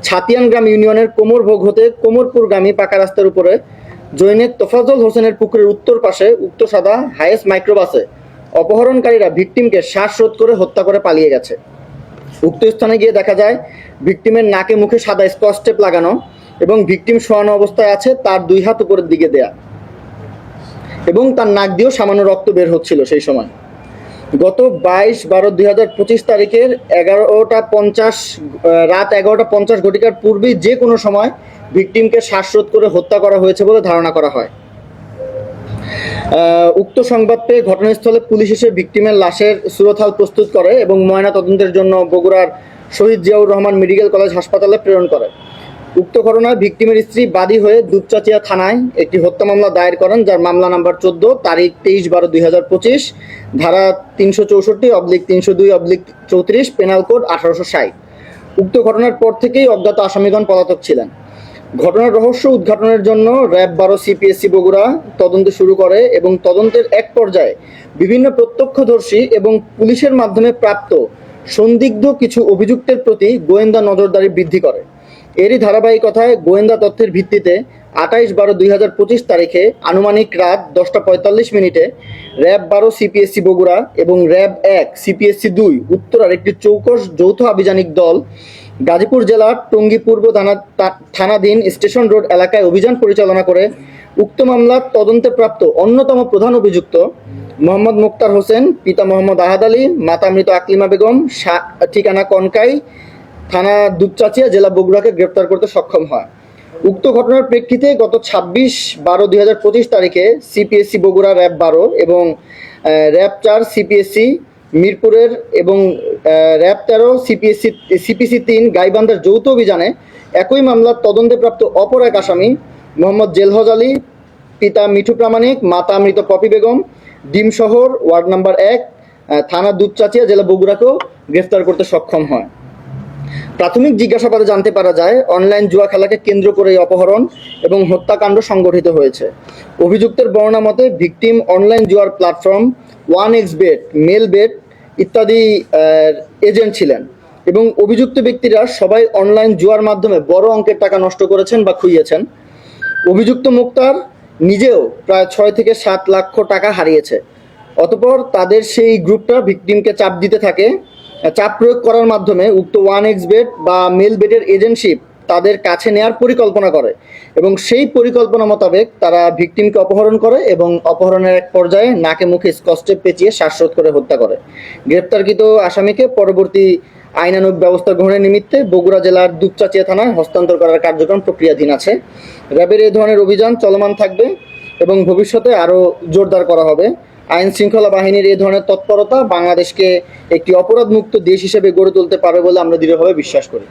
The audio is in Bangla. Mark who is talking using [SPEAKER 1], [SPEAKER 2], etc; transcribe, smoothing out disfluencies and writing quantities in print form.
[SPEAKER 1] ছাতিয়ান গ্রাম ইউনিয়নের কোমরভোগ হতে কোমরপুরগামী পাকা রাস্তার উপরে জৈনেক তোফাজ্জল হোসেনের পুকুরের উত্তর পাশে উক্ত সাদা হায়েস মাইক্রোবাসে অপহরণকারীরা ভিকটিমকে শ্বাসরোধ করে হত্যা করে পালিয়ে গেছে। উক্ত স্থানে গিয়ে দেখা যায় ভিকটিমের নাকে মুখে সাদা স্কচ টেপ লাগানো এবং ভিকটিম শোয়ানো অবস্থায় আছে, তার দুই হাত উপরের দিকে দেয়া এবং তার নাক দিয়েও সামান্য রক্ত বের হচ্ছিল। সেই সময় গত 22/12/2025 তারিখের রাত 11:50 ঘটিকার পূর্বেই যে কোনো সময় ভিকটিমকে শ্বাসরোধ করে হত্যা করা হয়েছে বলে ধারণা করা হয়। উক্ত সংবাদ পেয়ে ঘটনাস্থলে পুলিশ এসে ভিকটিমের লাশের সুরতহাল প্রস্তুত করে এবং ময়না তদন্তের জন্য বগুড়ার শহীদ জিয়াউর রহমান মেডিকেল কলেজ হাসপাতালে প্রেরণ করে। উক্ত ঘটনায় ভিকটিমের স্ত্রী বাদী হয়ে দুপচাঁচিয়া থানায় একটি হত্যা মামলা দায়ের করেন, যার মামলা নাম্বার 14, তারিখ 23/12/2025, ধারা 364/302/34, পেনাল কোড 1860। উক্ত ঘটনার পর থেকেই অজ্ঞাত আসামিগণ পলাতক ছিলেন। ঘটনার রহস্য উদ্ঘাটনের জন্য র্যাব 12 সিপিএসসি বগুড়া তদন্ত শুরু করে এবং তদন্তের এক পর্যায়ে বিভিন্ন প্রত্যক্ষদর্শী এবং পুলিশের মাধ্যমে প্রাপ্ত সন্দিগ্ধ কিছু অভিযুক্তের প্রতি গোয়েন্দা নজরদারি বৃদ্ধি করে। এরই ধারাবাহিকতায় গোয়েন্দা তথ্যের ভিত্তিতে 28/12/2025 তারিখে আনুমানিক রাত 10:45 র্যাব 12 সিপিএসসি বগুড়া এবং র্যাব 1 সিপিএসসি 2 উত্তরার একটি চৌকস যৌথ অভিযানিক দল গাজীপুর জেলার টঙ্গী পূর্ব থানাধীন স্টেশন রোড এলাকায় অভিযান পরিচালনা করে উক্ত মামলার তদন্তে প্রাপ্ত অন্যতম প্রধান অভিযুক্ত মোহাম্মদ মুক্তার হোসেন, পিতা মোহাম্মদ আহাদ আলী, মাতা মৃত আকলিমা বেগম, ঠিকানা কনকাই, থানা দুপচাঁচিয়া, জেলা বগুড়াকে গ্রেপ্তার করতে সক্ষম হয়। উক্ত ঘটনার প্রেক্ষিতে গত 26/12/2025 তারিখে সিপিএসসি বগুড়া র্যাব 12 এবং র্যাব 4 সিপিএসসি মিরপুরের এবং র্যাব 13 সিপিসি 3 গাইবান্ধার যৌথ অভিযানে একই মামলার তদন্তে প্রাপ্ত অপর এক আসামি মোহাম্মদ জেলহজ আলী, পিতা মিঠু প্রামাণিক, মাতা মৃত পপি বেগম, ডিমশহর, ওয়ার্ড নাম্বার 1, থানা দুপচাঁচিয়া, জেলা বগুড়াকেও গ্রেফতার করতে সক্ষম হয়। প্রাথমিক জিজ্ঞাসাবাদে জানতে পারা যায় অনলাইন জুয়া খেলাকে কেন্দ্র করে অপহরণ এবং হত্যাকাণ্ড সংগঠিত হয়েছে। অভিযুক্তের বর্ণনা মতে ভিকটিম অনলাইন জুয়ার প্ল্যাটফর্ম 1xBet, মেলবেট ইত্যাদি এজেন্ট ছিলেন এবং অভিযুক্ত ব্যক্তিরা সবাই অনলাইন জুয়ার মাধ্যমে বড় অঙ্কের টাকা নষ্ট করেছেন বা খুইয়েছেন। অভিযুক্ত মুক্তার নিজেও প্রায় 6 থেকে 7 লক্ষ টাকা হারিয়েছে। অতঃপর তাদের সেই গ্রুপটা ভিকটিমকে চাপ প্রয়োগ করার মাধ্যমে উক্ত 1xBet বা মেলবেটের এজেন্টশিপ তাদের কাছে নেয়ার পরিকল্পনা করে এবং সেই পরিকল্পনা মোতাবেক তারা ভিকটিমকে অপহরণ করে এবং অপহরণের এক পর্যায়ে নাকে মুখে স্কচ টেপ পেঁচিয়ে শ্বাসরোধ করে হত্যা করে। গ্রেপ্তারকৃত আসামিকে পরবর্তী আইনানুগ ব্যবস্থা গ্রহণের নিমিত্তে বগুড়া জেলার দুপচাঁচিয়া থানায় হস্তান্তর করার কার্যক্রম প্রক্রিয়াধীন আছে। র্যাবের এই ধরনের অভিযান চলমান থাকবে এবং ভবিষ্যতে আরও জোরদার করা হবে। আইন শৃঙ্খলা বাহিনীর এই ধরনের তৎপরতা বাংলাদেশকে একটি অপরাধমুক্ত দেশ হিসেবে গড়ে তুলতে পারবে বলে আমরা দৃঢ়ভাবে বিশ্বাস করি।